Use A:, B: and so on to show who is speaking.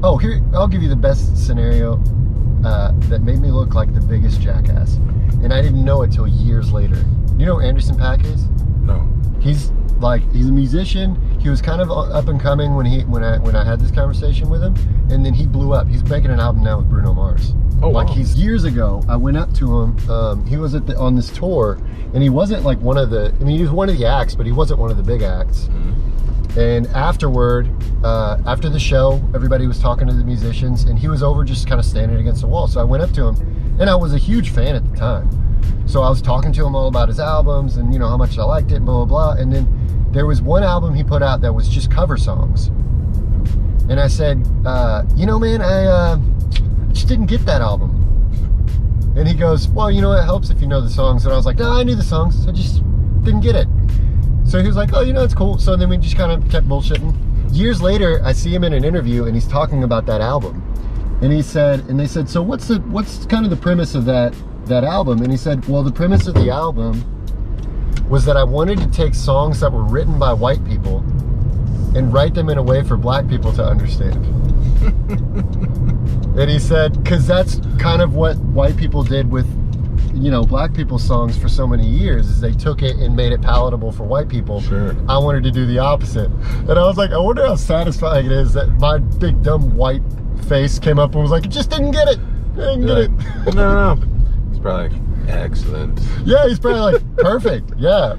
A: Oh, here, I'll give you the best scenario that made me look like the biggest jackass. And I didn't know it till years later. You know who Anderson Paak is?
B: No.
A: He's a musician. He was kind of up and coming when I had this conversation with him, and then he blew up. He's making an album now with Bruno Mars.
B: Oh,
A: like
B: wow.
A: he's years ago. I went up to him. He was on this tour, and he wasn't like one of the. I mean, he was one of the acts, but he wasn't one of the big acts. Mm-hmm. And afterward, after the show, everybody was talking to the musicians, and he was over just kind of standing against the wall. So I went up to him, and I was a huge fan at the time. So I was talking to him all about his albums and, you know, how much I liked it, blah, blah, blah. And then there was one album he put out that was just cover songs. And I said, you know, man, I just didn't get that album. And he goes, well, you know, it helps if you know the songs. And I was like, no, I knew the songs. I just didn't get it. So he was like, oh, you know, it's cool. So then we just kind of kept bullshitting. Years later, I see him in an interview and he's talking about that album. And they said, so what's kind of the premise of that album? And he said, well, the premise of the album was that I wanted to take songs that were written by white people and write them in a way for black people to understand. And he said, because that's kind of what white people did with, you know, black people's songs for so many years, is they took it and made it palatable for white people. Sure. I wanted to do the opposite. And I was like, I wonder how satisfying it is that my big dumb white face came up and was like, you just didn't get it. I didn't get it.
B: No. He's probably like, excellent.
A: Yeah, he's probably like, perfect. Yeah.